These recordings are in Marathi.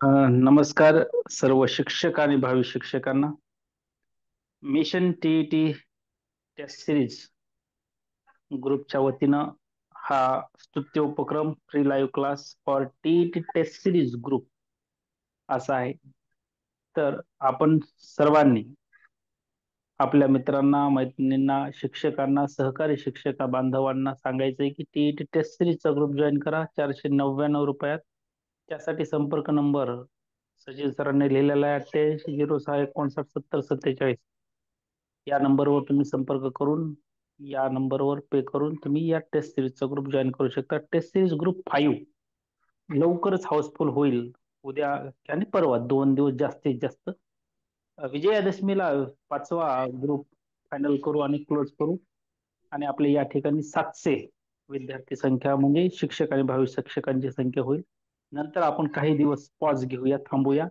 नमस्कार सर्व शिक्षक आणि भावी शिक्षकांना. मिशन टीईटी टेस्ट सिरीज ग्रुपच्या वतीनं हा स्तुत्य उपक्रम free live class for TET test series group असा आहे. तर आपण सर्वांनी आपल्या मित्रांना, मैत्रिणींना, शिक्षकांना, सहकारी शिक्षका बांधवांना सांगायचंय की टीईटी टेस्ट सिरीजचा ग्रुप जॉईन करा 499 रुपयात. त्यासाठी संपर्क नंबर सचिन सरांनी लिहिलेला आहे 8806597047. या नंबरवर तुम्ही संपर्क करून या नंबरवर पे करून तुम्ही या टेस्ट सिरीजचा ग्रुप जॉईन करू शकता. टेस्ट सिरीज ग्रुप 5 लवकरच हाऊसफुल होईल. उद्या आणि परवा 2 दिवस जास्तीत जास्त. विजयादशमीला 5वा ग्रुप फायनल करू आणि क्लोज करू. आणि आपल्या या ठिकाणी 700 विद्यार्थी संख्या म्हणजे शिक्षक आणि भावी शिक्षकांची संख्या होईल. नंतर आपण काही दिवस पॉज घेऊया, थांबूया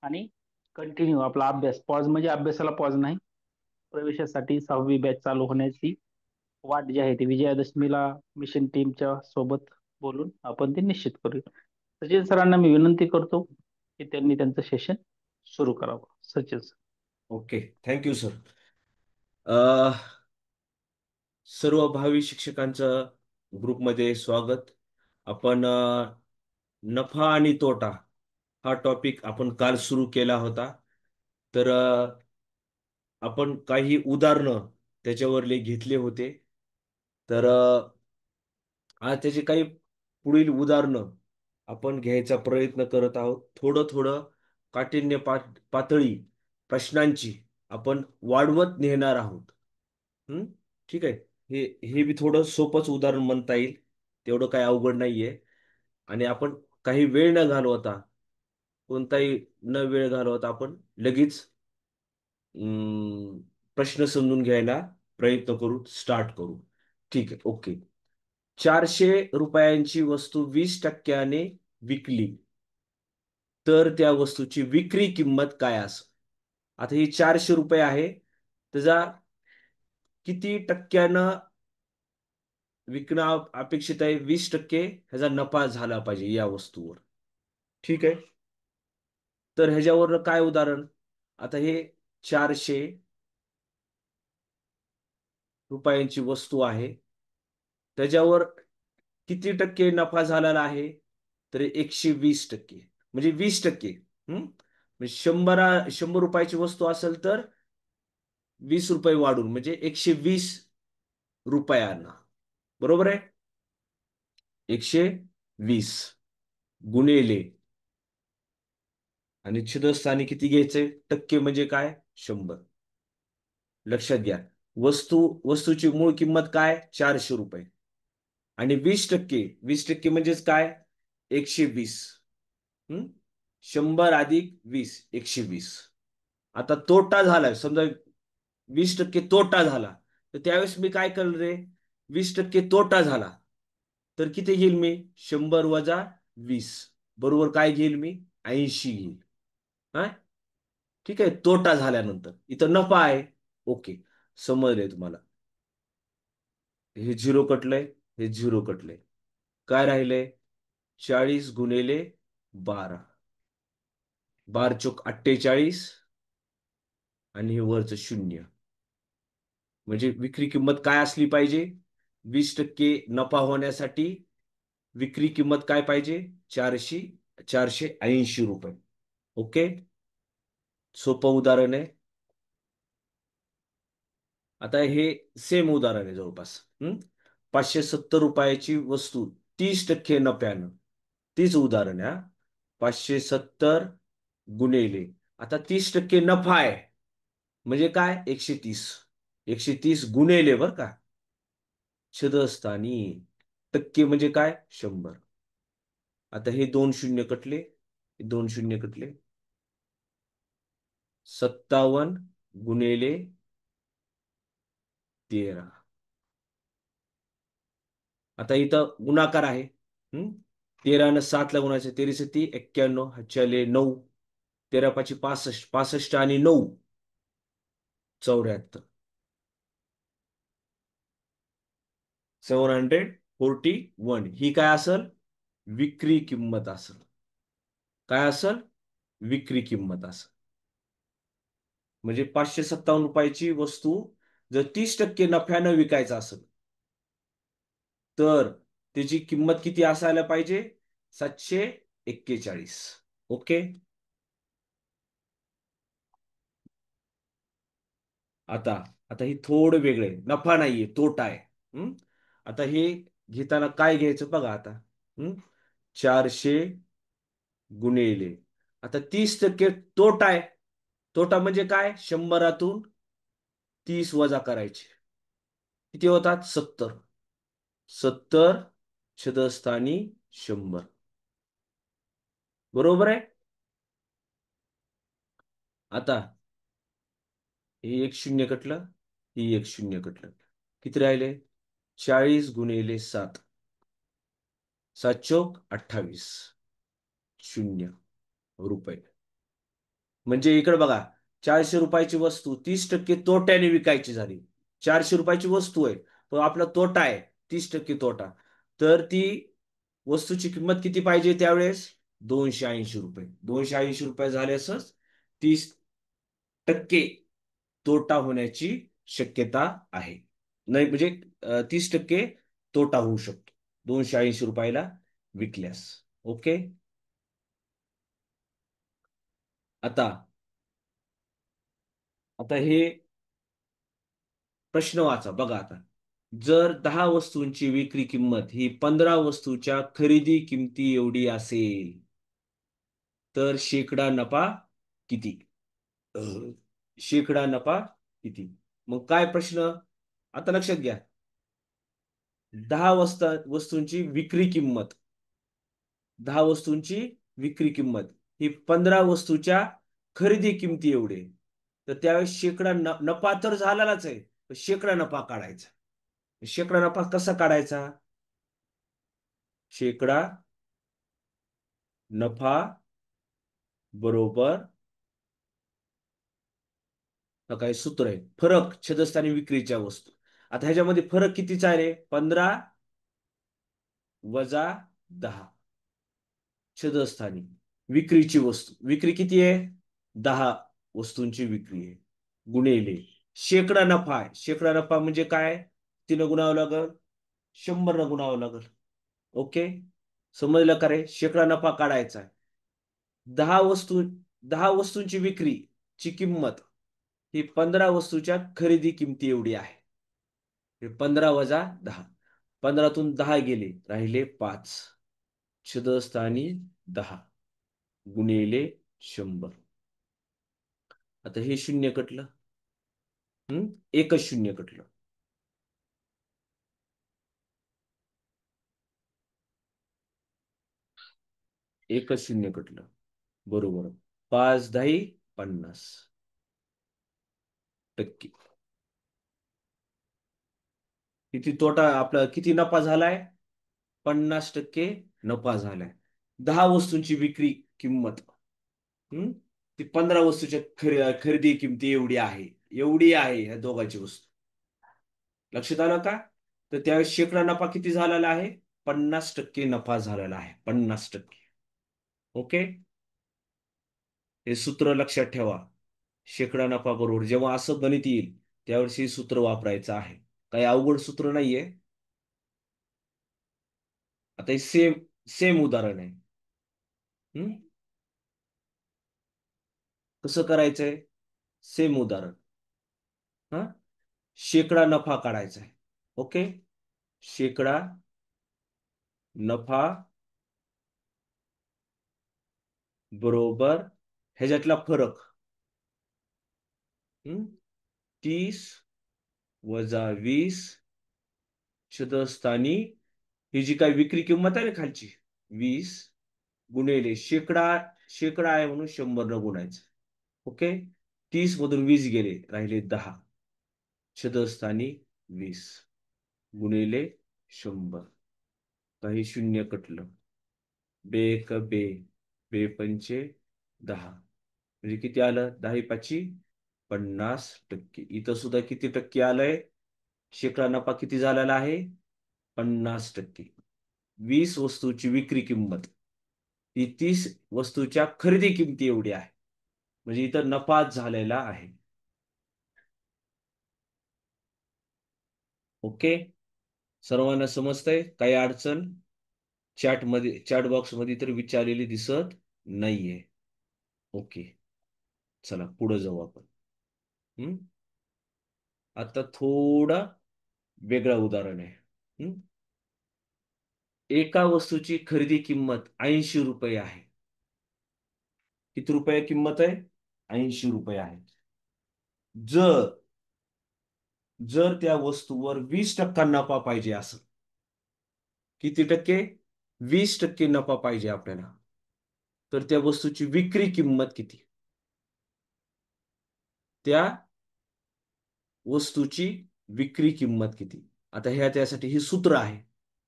आणि कंटिन्यू आपला अभ्यास. पॉज म्हणजे अभ्यासाला पॉज नाही, प्रवेशासाठी 6वी बॅच चालू होण्याची वाट जी आहे ती विजयादशमीला मिशन टीमच्या सोबत बोलून आपण ते निश्चित करूया. सचिन सरांना मी विनंती करतो की त्यांनी त्यांचं सेशन सुरू करावं. Sachin sir. Okay, thank you sir. सर्व भावी शिक्षकांचं ग्रुपमध्ये स्वागत. आपण नफा आणि तोटा हा टॉपिक आपण काल सुरू केला होता. तर आपण काही उदाहरणं त्याच्यावरले घेतले होते. तर आज त्याचे काही पुढील उदाहरणं आपण घ्यायचा प्रयत्न करत आहोत. थोडं थोडं काठिण्य पातळी प्रश्नांची आपण वाढवत नेणार आहोत. हम्म ठीक आहे. हे हे बी थोडं सोपंच उदाहरण म्हणता येईल. तेवढं काही अवघड नाहीये. आणि आपण काही वेळ न घालवता, कोणताही न वेळ घालवता आपण लगेच प्रश्न समजून घ्यायला प्रयत्न करू, स्टार्ट करू. ठीक आहे, ओके. 400 रुपयांची वस्तू 20% विकली तर त्या वस्तूची विक्री किंमत काय असेल? आता ही 400 रुपये आहे, त्याचा किती टक्क्यानं विकणं अपेक्षित आहे? 20% ह्याचा नफा झाला पाहिजे या वस्तूवर. ठीक आहे. तर ह्याच्यावर काय उदाहरण? आता हे 400 रुपयांची वस्तू आहे, त्याच्यावर किती टक्के नफा झालेला आहे? तर 120%. म्हणजे 20%. म्हणजे 100 रुपयाची वस्तू असेल तर 20 रुपये वाढून म्हणजे 120 रुपयांना. बरोबर आहे. 120 गुणिले आणि छेदस्थानी किती घ्यायचे? टक्के म्हणजे काय? 100. लक्षात घ्या. वस्तूची मूळ किंमत काय? 400 रुपये. आणि 20%, 20% म्हणजेच काय? 120. 100 अधिक 20, 120. आता तोटा झालाय, समजा 20% तोटा झाला, तर त्यावेळेस मी काय करणार रे? 20% तोटा झाला तर किती घेईल मी? 100 वजा 20 बरोबर काय घेईल मी? 80 घेईल. हा, ठीक आहे. तोटा झाल्यानंतर इथं नफा आहे. ओके, समजलंय तुम्हाला? हे झिरो कटलंय, हे झिरो कटलंय. काय राहिलंय? 40 गुणिले 12, 12 चोक 48 आणि हे वरचं शून्य. म्हणजे विक्री किंमत काय असली पाहिजे? 20% नफा होण्यासाठी विक्री किंमत काय पाहिजे? 480 रुपये. ओके, सोपं उदाहरण आहे. आता हे सेम उदाहरण आहे जवळपास. 570 रुपयाची वस्तू 30% नफ्यानं. तीच उदाहरण आहे. 570 गुणिले, आता 30% नफा आहे म्हणजे काय? 130. 130 गुणिले बर का, छेदस्थानी टक्के म्हणजे काय? 100. आता हे 2 शून्य कटले, हे 2 शून्य कटले. 57 गुणिले 13. आता इथं गुणाकार आहे. 13 न 7 गुणाचे 13 91, हातच्याले 9, 13 पाची 65, 65 आणि 9 74. 741 ही काय असल? विक्री किंमत असल. काय असल? विक्री किंमत असेल. म्हणजे 557 रुपयाची वस्तू जर 30% नफ्यानं विकायचं असेल तर त्याची किंमत किती असायला पाहिजे? 741. ओके. आता आता ही थोडं वेगळं आहे. नफा नाहीये, तोटा आहे. हं? आता हे घेताना काय घ्यायचं बघा आता. 400 गुणिले. आता 30% तोटा आहे. तोटा म्हणजे काय? 100तून 30 वजा करायचे. किती होतात? 70. 70 छदस्थानी 100. बरोबर आहे. आता हे एक शून्य कटलं, ही एक शून्य कटलं. किती राहिले? 40 गुणिले 7. 7 चोक 28 0 रुपये. म्हणजे इकडे बघा, 400 रुपयाची वस्तू 30% तोट्याने विकायची झाली. 400 रुपयाची वस्तू आहे, पण आपला तोटा आहे 30% तोटा. तर ती वस्तूची किंमत किती पाहिजे त्यावेळेस? 280 रुपये. 280 रुपये झाल्यासच 30% तोटा होण्याची शक्यता आहे. नाही म्हणजे 30% तोटा होऊ शकतो 280 रुपयाला विकल्यास. ओके. आता आता हे प्रश्न वाचा बघा आता. जर 10 वस्तूंची विक्री किंमत ही 15 वस्तूच्या खरेदी किमती एवढी असेल तर शेकडा नफा किती? शेकडा नफा किती? मग काय प्रश्न? आता लक्षात घ्या. 10 वस्तूंची विक्री किंमत, 10 वस्तूंची विक्री किंमत ही 15 वस्तूच्या खरेदी किमती एवढे. तर त्यावेळेस शेकडा नफा तर झालेलाच आहे. शेकडा नफा काढायचा. शेकडा नफा कसा काढायचा? शेकडा नफा बरोबर काय सूत्र आहे? फरक छदस्थानी विक्रीच्या वस्तू. आता ह्याच्यामध्ये फरक कितीचा आहे रे? 15 वजा 10 छदस्थानी विक्रीची वस्तू. विक्री किती आहे? 10 वस्तूंची विक्री आहे. गुणिले शेकडा नफा आहे. शेकडा नफा म्हणजे काय? 3 गुणावं लागल, 100 गुणावं लागल. ओके. समजलं का रे? शेकडा नफा काढायचा आहे. 10 वस्तू, 10 वस्तूंची विक्रीची किंमत ही 15 वस्तूच्या खरेदी किमती एवढी आहे. 15 वजा 10. 15तून 10 गेले, राहिले 5. छदस्थानी 10 गुणिले 100. आता हे शून्य कटलं. एकच शून्य कटलं. एकच शून्य कटलं. बरोबर. 5 10 50%. किती तोटा आपला, किती नफा झालाय? 50% नफा झालाय. 10 वस्तूंची विक्री किंमत हम्म ती 15 वस्तूच्या खरेदी किमती एवढी आहे. एवढी आहे ह्या दोघांची वस्तू. लक्षात आलं का? तर त्यावेळेस शेकडा नफा किती झालेला आहे? 50% नफा झालेला आहे. 50%. ओके. हे सूत्र लक्षात ठेवा. शेकडा नफा बरोबर जेव्हा असं गणित येईल त्यावेळेस हे सूत्र वापरायचं आहे. काही अवघड सूत्र नाहीये. आता हे सेम सेम उदाहरण आहे. हम्म कसं करायचंय? सेम उदाहरण. हा शेकडा नफा काढायचा आहे. ओके. शेकडा नफा बरोबर ह्याच्यातला फरक 30 वजा 20 छदस्थानी ही जी काही विक्री किंमत आहे ना खालची 20 गुणिले शेकडा. शेकडा आहे म्हणून 100 न गुणायचं. ओके. 30 मधून 20 गेले, राहिले 10. छदस्थानी 20 गुणिले 100. काही शून्य कटलं. बे एक बे, बे पंचे 10. म्हणजे किती आलं? 10 पाची 50%. इथं सुद्धा किती टक्के आलंय? शेकडा नफा किती झालेला आहे? 50%. 20 वस्तूची विक्री किंमत ती 30 वस्तूच्या खरेदी किमती एवढी आहे. म्हणजे इथं नफाच झालेला आहे. ओके, सर्वांना समजतंय? काही अडचण चॅट बॉक्स मध्ये तर विचारलेली दिसत नाहीये. ओके, चला पुढे जाऊ आपण. हम्म? आता थोडा वेगळं उदाहरण आहे. हम्म? एका वस्तूची खरेदी किंमत 80 रुपये आहे. किती रुपये किंमत आहे? 80 रुपये आहे. जर जर त्या वस्तूवर 20% नफा पाहिजे असेल, किती टक्के? 20% नफा पाहिजे आपल्याला, तर त्या वस्तूची विक्री किंमत किती? त्या वस्तूची विक्री किंमत किती? आता त्यासाठी हे सूत्र आहे.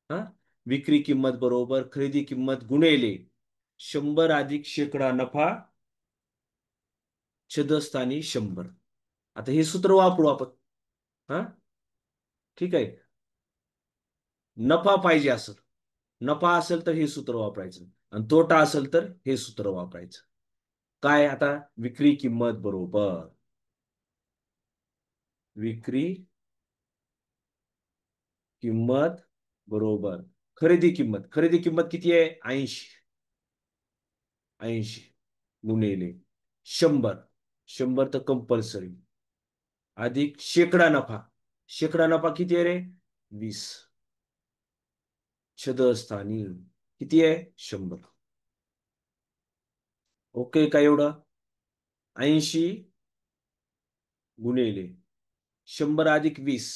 हा, विक्री किंमत बरोबर खरेदी किंमत गुणिले 100 अधिक शेकडा नफा छेदस्थानी 100. आता हे सूत्र वापरू आपण. हा, ठीक आहे. नफा पाहिजे असेल, नफा असेल तर हे सूत्र वापरायचं, आणि तोटा असेल तर हे सूत्र वापरायचं. काय? आता विक्री किंमत बरोबर विक्री किंमत बरोबर खरेदी किंमत. खरेदी किंमत किती आहे? 80. 80 गुणिले 100. 100 तर कंपल्सरी, अधिक शेकडा नफा. शेकडा नफा किती आहे रे? 20. छदस्थानी किती आहे? 100. ओके का एवढं? 80 गुणिले 100 अधिक 20,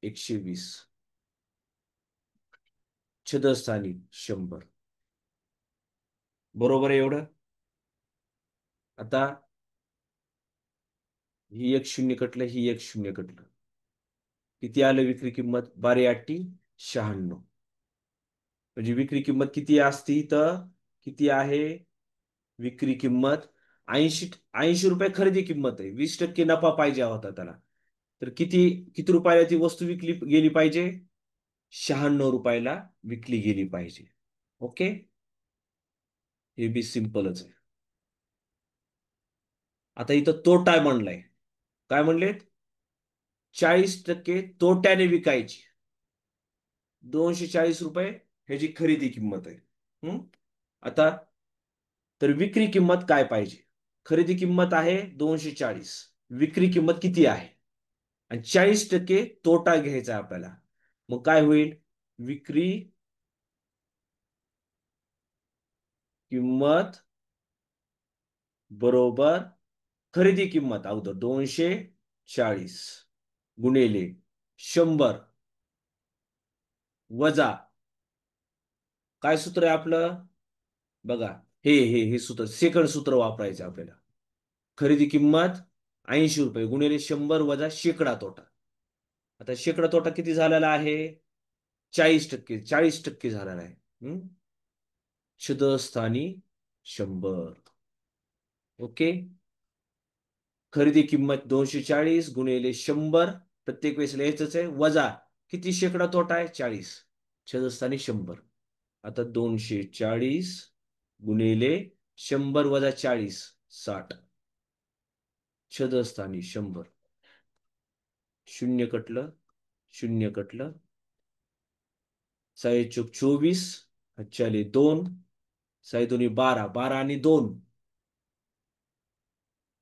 120. छदस्थानी 100. बरोबर आहे एवढं? आता ही एक शून्य कटलं, ही एक शून्य कटलं. किती आलं विक्री किंमत? 12 96. म्हणजे विक्री किंमत किती असती तर किती आहे? विक्री किंमत 80. 80 रुपये खरेदी किंमत आहे, 20% नफा पाहिजे होता त्याला. तर किती किती रुपयाला ती वस्तू विकली गेली पाहिजे? 96 रुपयाला विकली गेली पाहिजे. ओके, हे बी सिंपलच आहे. आता इथं तोटा म्हणलाय. काय म्हणलेत? 40% तोट्याने विकायची. 240 रुपये ह्याची खरेदी किंमत आहे. हम्म? आता तर विक्री किंमत काय पाहिजे? खरेदी किंमत आहे 240, विक्री किंमत किती आहे? आणि 40% तोटा घ्यायचा आपल्याला. मग काय होईल? विक्री किंमत बरोबर खरेदी किंमत अगोदर 240 गुणिले 100 वजा, काय सूत्र आहे आपलं? बघा, हे सूत्र, सेकंड सूत्र वापरायचं आपल्याला. खरेदी किंमत 80 रुपये गुणिले 100 वजा शेकडा तोटा. आता शेकडा तोटा किती झालेला आहे? 40%. 40% झालेला आहे. छदस्थानी 100. ओके, खरेदी किंमत 240 गुणिले 100, प्रत्येक वेळेस लिहायचंच आहे, वजा किती शेकडा तोटा आहे? 40. छदस्थानी 100. आता 240 गुणिले 100 वजा 40, 60. छदस्थानी 100. शून्य कटलं, शून्य कटलं. 6 चोक 24, अच्छाले 2, 6 दोन्ही 12, 12 आणि 2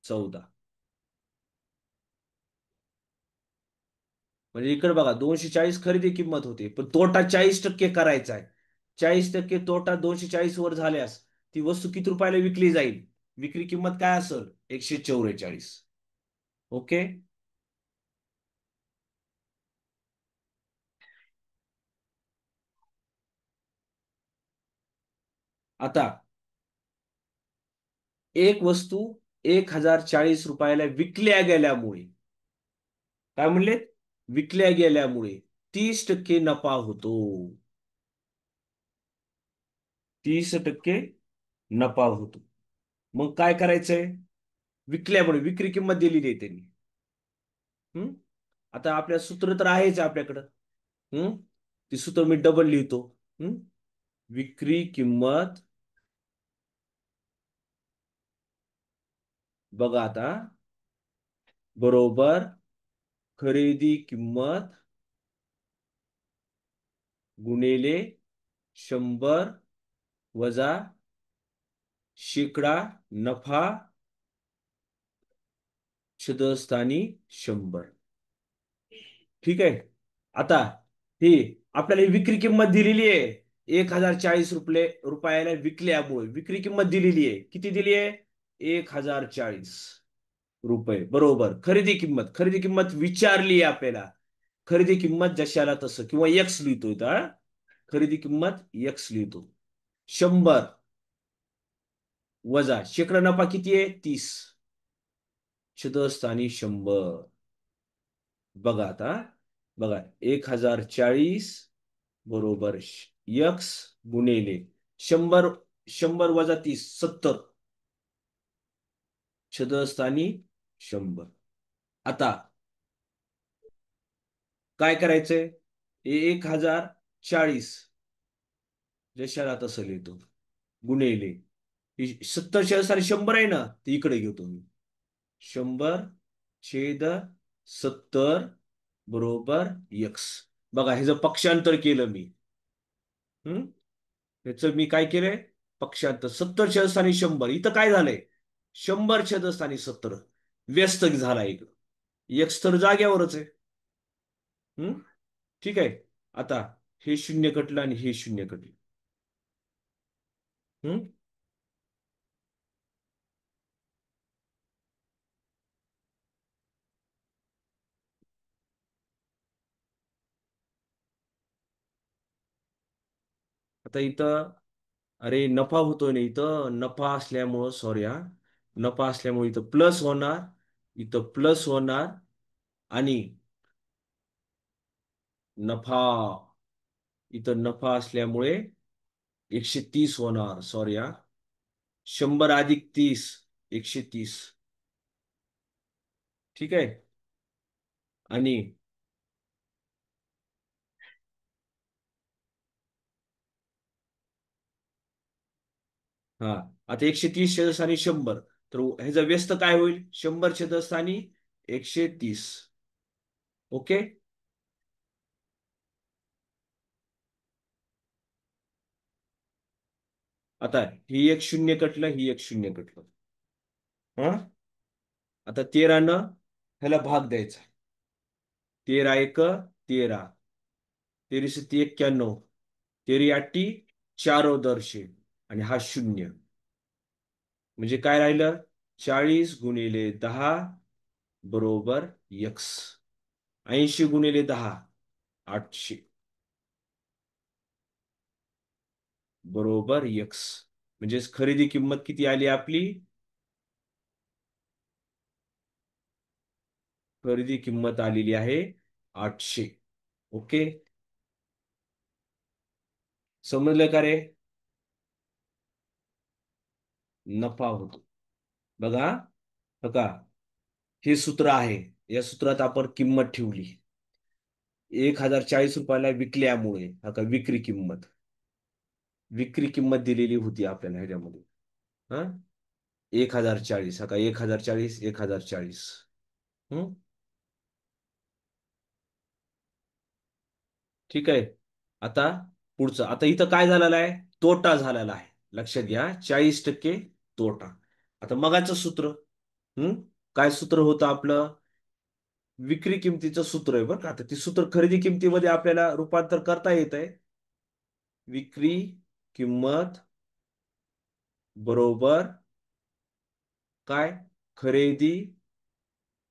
14. म्हणजे इकडे बघा, 240 खरेदी किंमत होती, पण तोटा 40% करायचा आहे. 40% तोटा 240 वर झाल्यास ती वस्तू किती रुपयाला विकली जाईल? विक्री किंमत काय असेल? 144. ओके, आता एक वस्तू 1040 रुपयाला विकल्या गेल्यामुळे, काय म्हणले? विकल्या गेल्यामुळे 30% नफा होतो. 30% नफा होतो. मग काय करायचंय? विकल्यामुळे विक्री किंमत दिलेली आहे त्यांनी. हम्म? आता आपल्या सूत्र तर आहेच आपल्याकडं. हम्म? ती सूत्र मी डबल लिहितो. हम्म? विक्री किंमत बघा आता, बरोबर खरेदी किंमत गुणिले 100 वजा शेकडा नफा छदस्थानी 100. ठीक आहे. आता ही आपल्याला ही विक्री किंमत दिलेली आहे. 1040 रुपयाला विकल्यामुळे विक्री किंमत दिलेली आहे. किती दिली आहे? 1040 रुपये. बरोबर. खरेदी किंमत विचारली आहे आपल्याला. खरेदी किंमत जशाला तसं किंवा एक्स लिहितो इथं. खरेदी किंमत एक्स लिहितो. 100 वजा शेकडा नफा किती आहे? 30. छदस्थानी 100. बघा आता, बघा 1040 बरोबर यक्स गुणिले 100. 100 वजा 30 70. छदस्थानी 100. आता काय करायचंय? 1040 जशाला तसं लिहितो गुणिले 70 छदस्थानी 100 आहे ना, ते इकडे घेतो मी. 100/70 बरोबर यक्स. बघा हे जर पक्षांतर केलं मी, हम्म ह्याचं मी काय केलंय? पक्षांतर. 70 छदस्थानी 100. इथं काय झालंय? 100 छदस्थानी 70 व्यस्त झाला इकडं. यक्स तर जाग्यावरच आहे. हम्म ठीक आहे. आता हे शून्य कटलं आणि हे शून्य कटलं. हम्म आता इथं, अरे नफा होतोय ना इथं. नफा असल्यामुळं, सॉरी हा, नफा असल्यामुळे इथं प्लस होणार, इथं प्लस होणार. आणि नफा, इथं नफा असल्यामुळे 130 होणार. सॉरी हा, 100 + 30 130. ठीक आहे. आणि हा, आता 130 छेदस्थानी 100. तर ह्याचा व्यस्त काय होईल? 100 छेदस्थानी 130. ओके. आता ही एक शून्य कटलं, ही एक शून्य कटलं. हा, आता 13 न ह्याला भाग द्यायचा. 13 × 1 = 13. 13×91. 13×8 = 4 आणि हा शून्य. म्हणजे काय राहिलं? 40 × 10 बरोबर यक्स. 80 × 10 800 बरोबर यक्स. म्हणजेच खरेदी किंमत किती आली आपली? खरेदी किंमत आलेली आहे 800. ओके. समजलं का रे? नफा होतो. बघा, बघा हे सूत्र आहे. या सूत्रात आपण किंमत ठेवली. 1040 रुपयाला विकल्यामुळे हा का विक्री किंमत. विक्री किंमत दिलेली होती आपल्याला ह्याच्यामध्ये. हा, 1040 हा का 1040 1040. हम्म ठीक आहे. आता पुढचं. आता इथं काय झालेलं आहे? तोटा झालेला आहे. लक्षात घ्या, 40% तोटा. आता मगाचं सूत्र, हम्म काय सूत्र होतं आपलं? विक्री किमतीचं सूत्र आहे बरं का. आता ती सूत्र खरेदी किमतीमध्ये आपल्याला रूपांतर करता येत आहे. विक्री किंमत बरोबर काय? खरेदी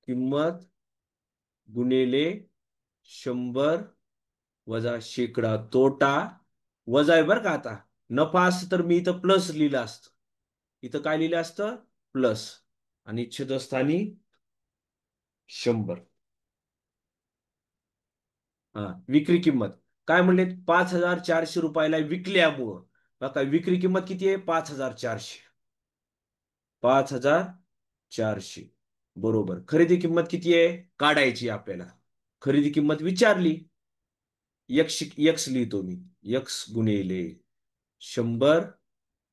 किंमत गुणिले 100 वजा शेकडा तोटा. वजा आहे बरं का. आता नफा असतं तर मी इथं प्लस लिहिलं असतं. इथं काय लिहिलं असतं? प्लस. आणि छेदस्थानी 100. हा, विक्री किंमत काय म्हणले? 5400 रुपयाला विकल्यामुळं. बघा विक्री किंमत किती आहे? 5400. 5400 बरोबर. खरेदी किंमत किती आहे? काढायची आपल्याला. खरेदी किंमत विचारली. यक्स यक्स लिहितो मी. यक्स गुणिले 100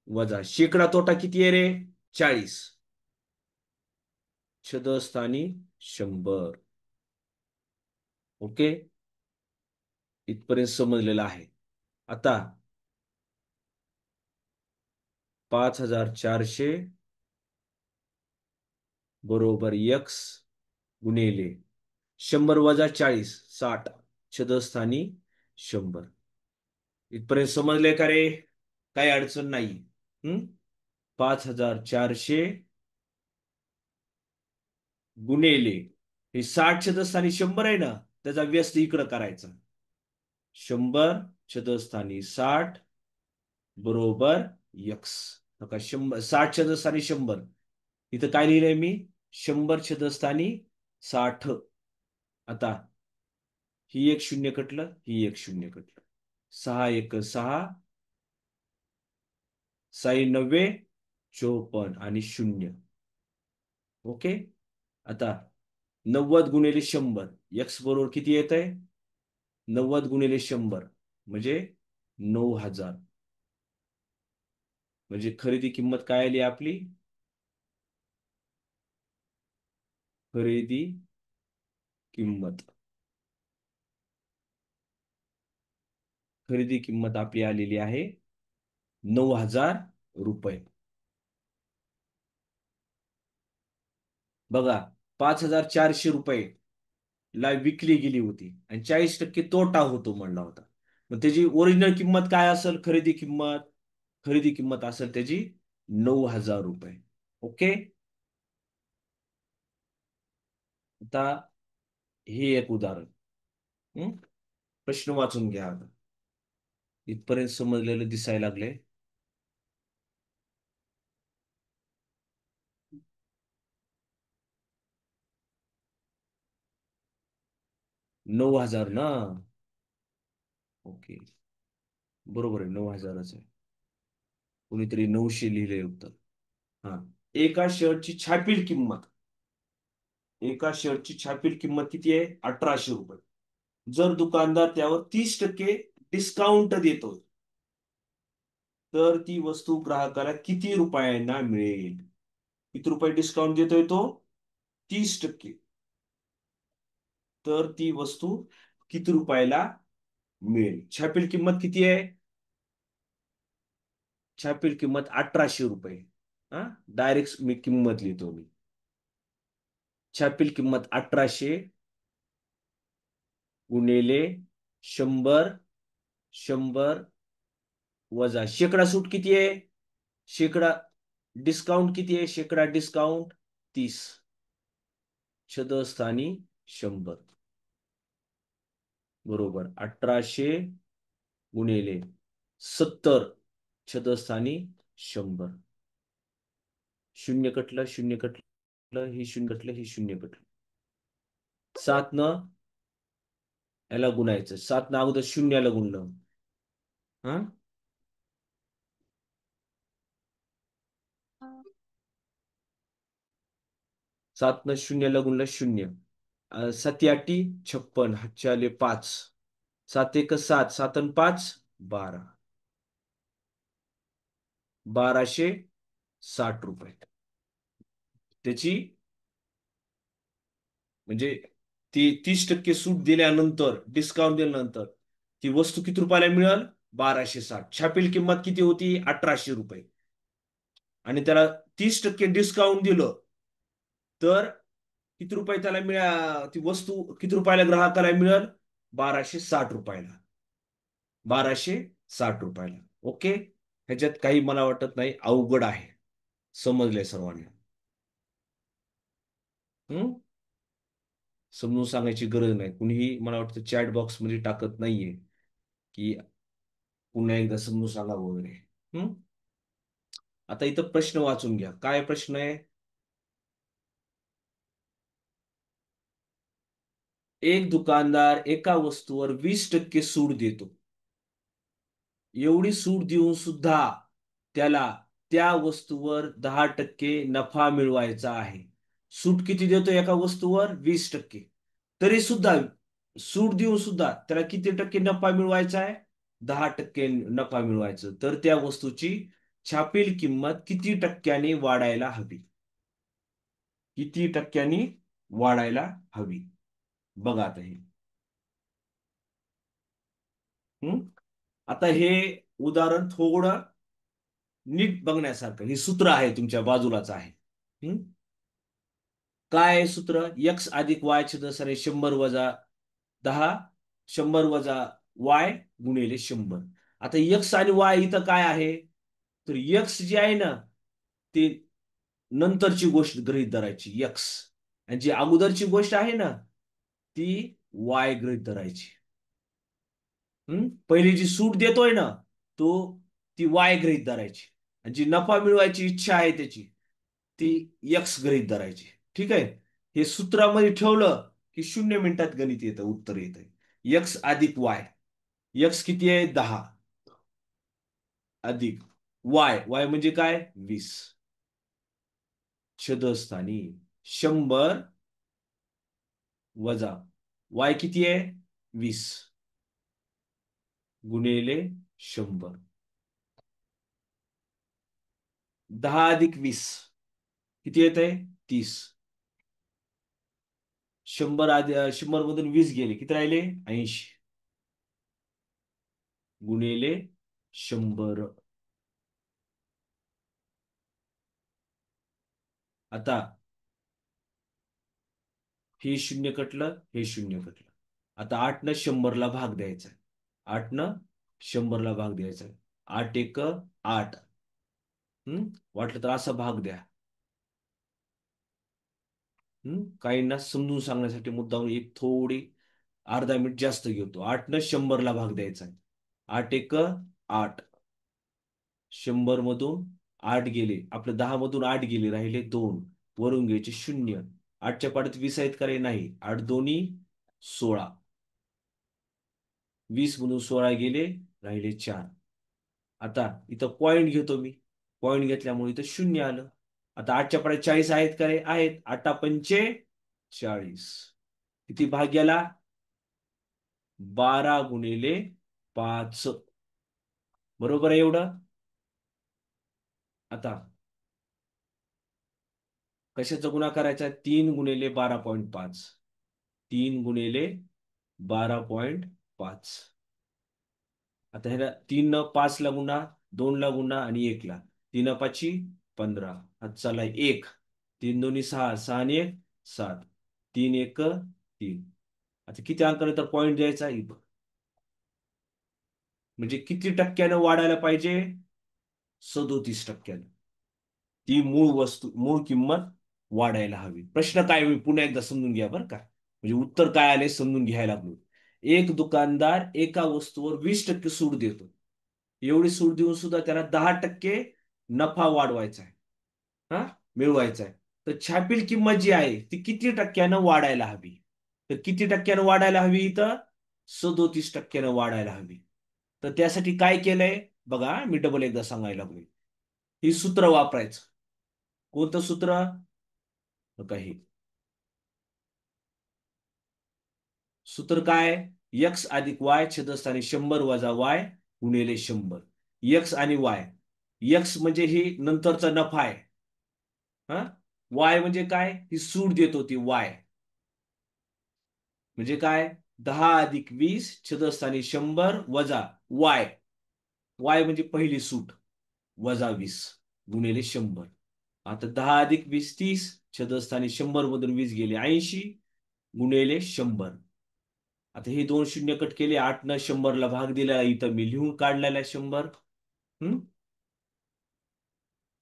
वजा शेकडा तोटा किती आहे रे? 40. छदस्थानी 100. ओके, इथपर्यंत समजलेलं आहे. आता 5400 बरोबर x गुणिले 100 वजा 40 60 छदस्थानी 100. इथपर्यंत समजले का रे? काही अडचण नाही. 5400 गुणिले हे 60 छदस्थानी 100 आहे ना, त्याचा व्यस्त इकडं करायचा. 100 छदस्थानी 60 बरोबर x. नका 100 60 छदस्थानी 100. इथं काय लिहिलंय मी? 100 छदस्थानी 60. आता ही एक शून्य कटलं, ही एक शून्य कटलं. 6 एक 6, 6 90 54 आणि 0. ओके, आता 90 गुणिले 100 x बरोबर किती येत आहे? 90 गुणिले 100 म्हणजे 9000. म्हणजे खरेदी किंमत काय आली आपली? खरेदी किंमत, खरेदी किंमत आपली आलेली आहे 9000 रुपये. बघा, 5400 रुपये ला विकली गेली होती आणि 40% तोटा होतो म्हणला होता. मग त्याची ओरिजिनल किंमत काय असेल? खरेदी किंमत, खरेदी किंमत असेल त्याची 9000 रुपये. ओके, आता हे एक उदाहरण. हं? प्रश्न वाचून घ्या आता. इथपर्यंत समजलेलं दिसायला लागले. 9000 ना? ओके, बरोबर आहे, 9000च आहे. कोणीतरी 900 लिहिले उत्तर. हा, एका शर्टची छापील किंमत, एका शर्टची छापील किंमत किती आहे? 1800 रुपये. जर दुकानदार त्यावर 30% डिस्काउंट देतो, तर ती वस्तू ग्राहकाला किती रुपयांना मिळेल? किती रुपये डिस्काउंट देतोय तो? 30%. तर ती वस्तू किती रुपयाला मिळेल? छापील किंमत किती आहे? छापील किंमत 1800 रुपये. हा, डायरेक्ट मी किंमत लिहितो मी. छापील किंमत 1800 गुणिले 100, 100 वजा शेकडा सूट किती आहे? शेकडा डिस्काउंट किती आहे? शेकडा डिस्काउंट 30. छदस्थानी 100 बरोबर 1800 गुणिले 70 छदस्थानी 100. शून्य कटलं, शून्य कटलं, ही शून्य कटलं, ही शून्य कटलं. 7 न याला गुणायचं, 7 न अगोदर शून्याला गुणलं. हा, 7 न शून्याला गुणलं 0. 7 आठी 56, हातचे आले 5. 7 एक 7, 7 आणि 5 12. 1260 रुपये. त्याची म्हणजे ती 30% सूट दिल्यानंतर, डिस्काउंट दिल्यानंतर ती वस्तू किती रुपयाला मिळेल? 1260. छापील किंमत किती होती? 1800 रुपये. आणि त्याला 30% डिस्काउंट दिलं तर किती रुपये त्याला ती वस्तू किती रुपयाला ग्राहकाला मिळेल? 1260 रुपयाला. 1260 रुपयाला. ओके, ह्याच्यात काही मला वाटत नाही अवघड आहे. समजलंय सर्वांना? हम्म, समजून सांगायची गरज नाही. कुणीही मला वाटतं चॅट बॉक्स मध्ये टाकत नाहीये की पुन्हा एकदा समजून सांगा वगैरे. हम्म, आता इथं प्रश्न वाचून घ्या. काय प्रश्न आहे? एक दुकानदार एका वस्तूवर 20% सूट देतो. एवढी सूट देऊन सुद्धा त्याला त्या वस्तूवर 10% नफा मिळवायचा आहे. सूट किती देतो एका वस्तूवर? 20%. तरी सुद्धा सूट देऊन सुद्धा त्याला किती टक्के नफा मिळवायचा आहे? 10% नफा मिळवायचं. तर त्या वस्तूची छापील किंमत किती टक्क्यांनी वाढायला हवी? किती टक्क्यांनी वाढायला हवी? बघा आता हे. हम्म? आता हे उदाहरण थोडं नीट बघण्यासारखं. हे सूत्र आहे तुमच्या बाजूलाच आहे. हम्म? काय आहे सूत्र? x अधिक y छेदस्थानी 100 - 10, 100 - y गुणिले 100. आता x आणि y इथं काय आहे? तर x जे आहे ना, ते नंतरची गोष्ट गृहीत धरायची x, आणि जी अगोदरची गोष्ट आहे ना, ती y गृहीत धरायची. पहिली जी सूट देतोय ना, तो ती y गृहीत धरायची, आणि जी नफा मिळवायची इच्छा आहे त्याची, ती x गृहीत धरायची. ठीक आहे. हे सूत्रामध्ये ठेवलं की 0 मिनिटात गणित येतं, उत्तर येतं. x अधिक y. x किती आहे? 10. अधिक y म्हणजे काय? 20. छेदस्थानी 100 वजा y किती आहे? 20 गुणिले 100. 10 अधिक 20 किती येत आहे? 30. 100 मधून 20 गेले, किती राहिले? 80 गुणिले 100. आता हे शून्य कटलं, हे शून्य कटलं. आता 8 न 100ला भाग द्यायचा. 8 न 100ला भाग द्यायचा. 8 एक 8. वाटलं तर असा भाग द्या. काहींना समजून सांगण्यासाठी मुद्दाम एक थोडी अर्धा मिनिट जास्त घेतो. 8 न 100ला भाग द्यायचा. 8 एक 8. 100 मधून 8 गेले, आपलं 10 मधून 8 गेले, राहिले 2. वरून घ्यायचे 0. 8च्या पाड्यात 20 आहेत का रे? नाही. 8 दोन्ही 16. 20 मधून 16 गेले, राहिले 4. आता इथं पॉइंट घेतो मी. पॉइंट घेतल्यामुळे इथं 0 आलं. आता 8च्या पाड्यात 40 आहेत का रे? आहेत. 8 पंचे 40. किती भाग गेला? 12 गुणिले 5. बरोबर आहे एवढं? आता कशाचा गुणा करायचा? 3 गुणिले 12.5. 3 गुणिले 12.5. आता ह्याला 3 न 5 ला गुणा, 2 ला गुणा आणि 1 ला. 3 पाची 15. आता चला 1. 3 दोन्ही 6, 6 आणि 1 7. 3 एक 3. आता किती अंकानंतर पॉईंट द्यायचा? म्हणजे किती टक्क्यानं वाढायला पाहिजे? 37%. ती मूळ वस्तू, मूळ किंमत वाढायला हवी. प्रश्न काय? मी पुन्हा एकदा समजून घ्या बरं का. म्हणजे उत्तर काय आले समजून घ्यायला लागलो. एक दुकानदार एका वस्तूवर 20% सूट देतो. एवढी सूट देऊन सुद्धा त्याला 10% नफा वाढवायचा आहे, हा, मिळवायचा आहे. तर छापील किंमत जी आहे ती किती टक्क्यानं वाढायला हवी? तर किती टक्क्यानं वाढायला हवी? इथं 37%नं वाढायला हवी. तर त्यासाठी काय केलंय बघा, मी डबल एकदा सांगायला लागलोय. ही सूत्र वापरायचं. कोणतं सूत्र? काही सूत्र काय? x अधिक y छेदस्थानी 100 वजा y गुणिले 100. x आणि y. x म्हणजे ही नंतरचा नफा आहे, हा. y म्हणजे काय? ही सूट देत होती y. म्हणजे काय? 10 अधिक 20 छेदस्थानी 100 वजा y. y म्हणजे पहिली सूट, वजा 20 गुणिले 100. आता 10 अधिक 20 30. छेदस्थानी 100 मधून 20 गेले, 80 गुणिले 100. आता हे 2 शून्य कट केले. 8 न 100ला भाग दिला, इथं मी लिहून काढलेला 100.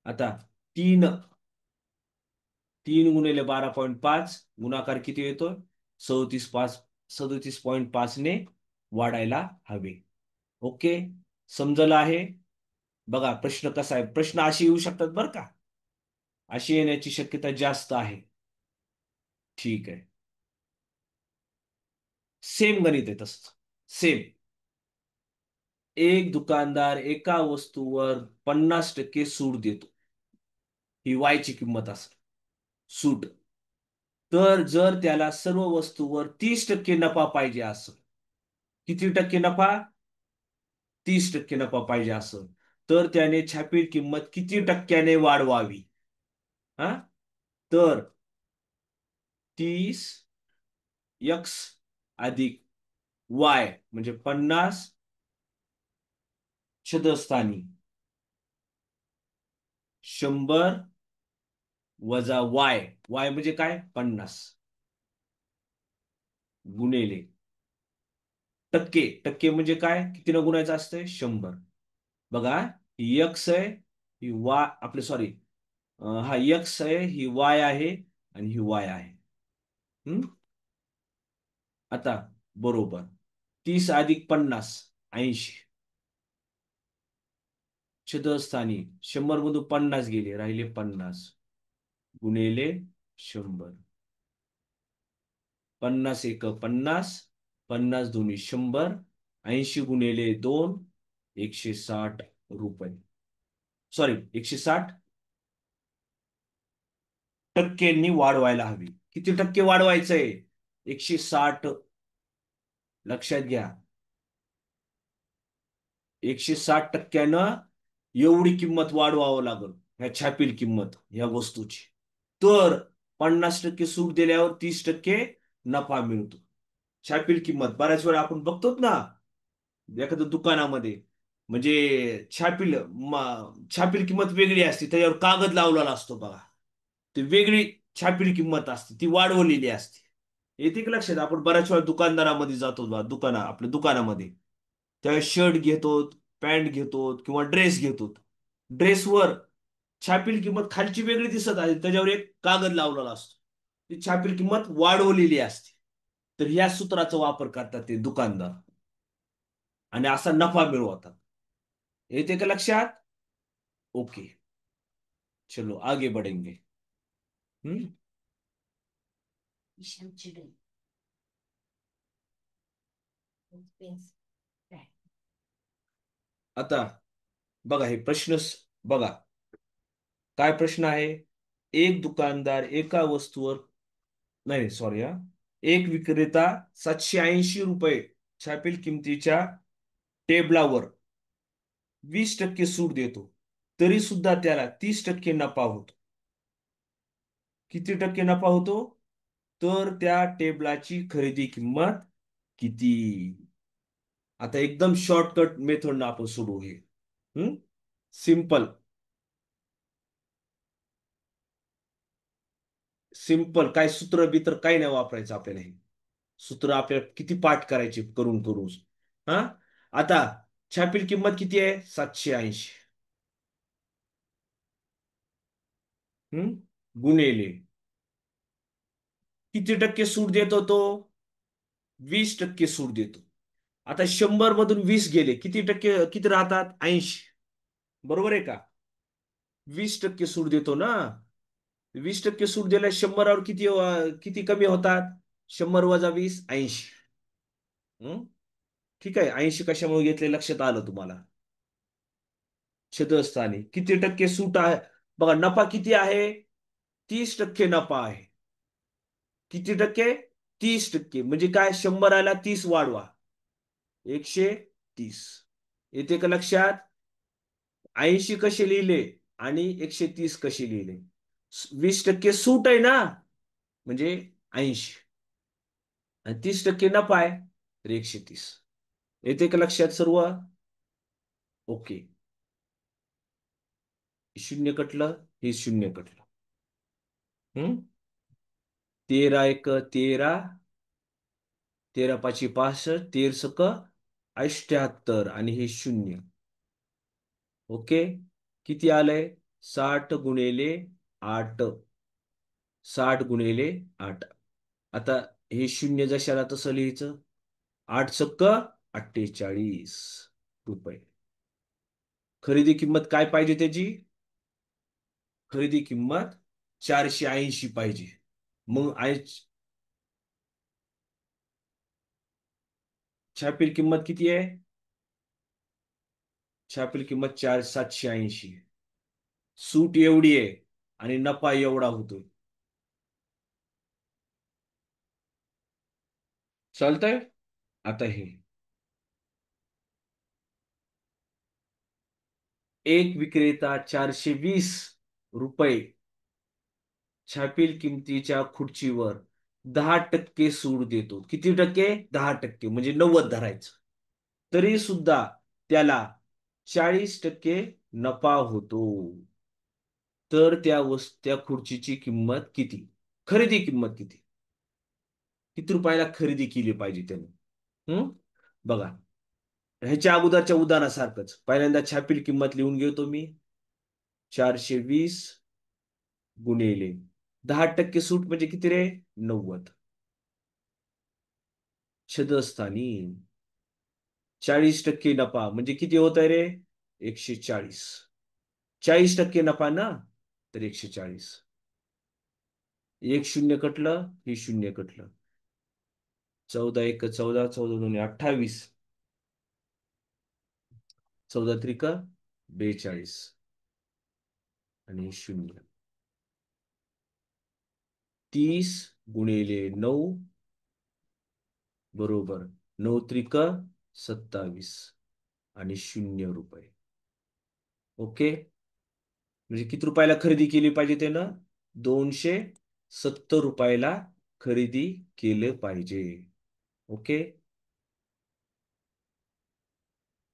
आता 3 3 गुणिले 12.5 गुणाकार किती येतो? 37.5 ने वाढायला हवे. ओके, समजलं आहे? बघा प्रश्न कसा आहे. प्रश्न असे येऊ शकतात बरं का, अशी येण्याची शक्यता जास्त आहे. ठीक आहे. सेम गणित आहे तसं. सेम. एक दुकानदार एका वस्तूवर 50% सूट देतो. ही Y ची किंमत असेल, सूट. तर जर त्याला सर्व वस्तूवर 30% नफा पाहिजे असेल, किती टक्के नफा? 30% नफा पाहिजे असेल, तर त्याने छापील किंमत किती टक्क्याने वाढवावी? हा, तर 30 x अधिक y म्हणजे 50 छदस्थानी 100 वजा y म्हणजे काय 50 गुणिले टक्के टक्के म्हणजे काय किती न गुणायचं असतंय 100 बघा ही x आहे ही y आपले सॉरी हा x आहे ही y आहे आणि ही y आहे हम्म? आता बरोबर 30 अधिक 50 80 छदस्थानी 100 मधून 50 गेले राहिले 50 गुणिले 100 50 एक 50 50 दोन्ही 100 80 गुणिले 2 160 रुपये सॉरी 160 टक्क्यांनी वाढवायला हवी किती टक्के वाढवायचंय 160 लक्षात घ्या 160% एवढी किंमत वाढवावं लागल ह्या छापील किंमत ह्या वस्तूची तर 50% सूट दिल्यावर 30% नफा मिळतो छापील किंमत बऱ्याच वेळा आपण बघतो ना एखाद्या दुकानामध्ये म्हणजे छापील किंमत वेगळी असते त्याच्यावर कागद लावलेला असतो बघा ती वेगळी छापील किंमत असते ती वाढवलेली असते येते की लक्षात आपण बऱ्याच वेळा दुकानदारामध्ये जातो बा आपल्या दुकानामध्ये त्यावेळेस शर्ट घेतो पॅन्ट घेतो किंवा ड्रेस घेतो ड्रेसवर छापील किंमत खालची वेगळी दिसत आहे त्याच्यावर एक कागद लावलेला असतो ती छापील किंमत वाढवलेली असते तर ह्या सूत्राचा वापर करतात ते दुकानदार आणि असा नफा मिळवतात येते का लक्षात ओके चलो आगे बढ़ेंगे हम्म आता बघा हे बघा काय प्रश्न आहे एक दुकानदार एका वस्तूवर नाही सॉरी हा एक विक्रेता 780 रुपये छापील किमतीच्या टेबलावर 20% सूट देतो तरी सुद्धा त्याला 30% नफा होतो किती टक्के नफा होतो तर त्या टेबलाची खरेदी किंमत किती आता एकदम शॉर्टकट मेथड आपण सोडवू हे सिंपल सिंपल काय सूत्र बित्र काही नाही वापरायचं आपल्याला हे सूत्र आपल्याला किती पाठ करायचे करून करून हा आता छापील किंमत किती आहे 780 गुणिले किती टक्के सूट देतो तो 20% सूट देतो आता 100 मधून 20 गेले किती टक्के किती राहतात 80 बरोबर आहे का 20% सूट देतो ना 20% सूट दिल्या 100वर किती कमी होतात 100 वजा 20 80 ठीक आहे 80 कशामुळे घेतले लक्षात आलं तुम्हाला छेदस्थानी किती टक्के सूट आहे बघा नफा किती आहे 30% नफा आहे किती टक्के 30% म्हणजे काय 100 आला 30 वाढवा 130 येते का लक्षात 80 कसे लिहिले आणि 130 कसे लिहिले 20% सूट आहे ना म्हणजे 80 आणि 30% नफा आहे तर 130 येते का लक्षात सर्व ओके शून्य कटलं हे शून्य कटलं 13 एक 13 13 पाची 65 13 सक 78 आणि हे शून्य ओके किती आलंय 60 गुणिले 8 60 गुणिले 8 आता हे शून्य जशाला तसं लिहायचं 8 सक्क 48 रुपये खरेदी किंमत काय पाहिजे त्याची खरेदी किंमत 480 पाहिजे मग छापील किंमत किती आहे छापील किंमत 780 सूट एवढी आहे आणि नफा एवढा होतोय चालतंय आता हे एक विक्रेता 420 रुपये छापील किमतीच्या खुर्चीवर 10% सूट देतो. किती टक्के? 10%, म्हणजे 90 धरायचं. तरी सुद्धा त्याला 40% नफा होतो. तर त्या खुर्चीची किंमत किती? खरेदी किंमत किती? किती रुपयाला खरेदी केली पाहिजे त्याने? बघा, ह्याच्या अगोदरच्या उदाहरणासारखंच पहिल्यांदा छापील किंमत लिहून घेतो मी. 420 गुणिले 10% सूट म्हणजे किती रे? 90. छदस्थानी 40% नफा म्हणजे किती होत आहे रे? 140. 40% नफा ना, तर 140. एक शून्य कटलं, हे शून्य कटलं. 14 एक 14, 14 दोन्ही 28, 14 त्रिक 42 आणि शून्य. 30 गुणिले 9 बरोबर 9 त्रिक 27 आणि 0 रुपये. ओके, म्हणजे किती रुपयाला खरेदी केली पाहिजे त्यानं? 270 रुपयाला खरेदी केले पाहिजे. ओके,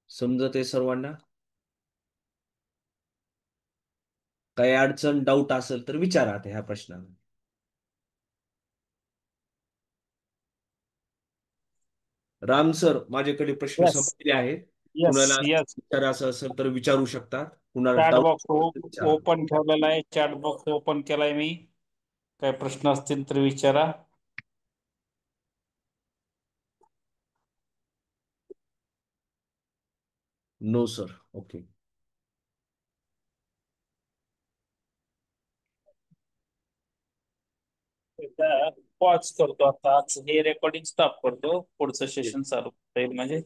समजत आहे सर्वांना? काही अडचण डाऊट असेल तर विचारा आता ह्या प्रश्नाला. राम सर, माझ्याकडे प्रश्न यस, समजले आहेत. यस, कुणाला यस. विचारायचं असेल तर विचारू शकतात. कुणाला चॅट डाऊट बॉक्स विचारा. ओपन ठेवलेला आहे. चॅट बॉक्स ओपन केलाय मी. काही प्रश्न असतील तर विचारा. No sir. ओके. पॉज करतो आता. आज हे रेकॉर्डिंग स्टॉप करतो. पुढचं सेशन चालू होईल म्हणजे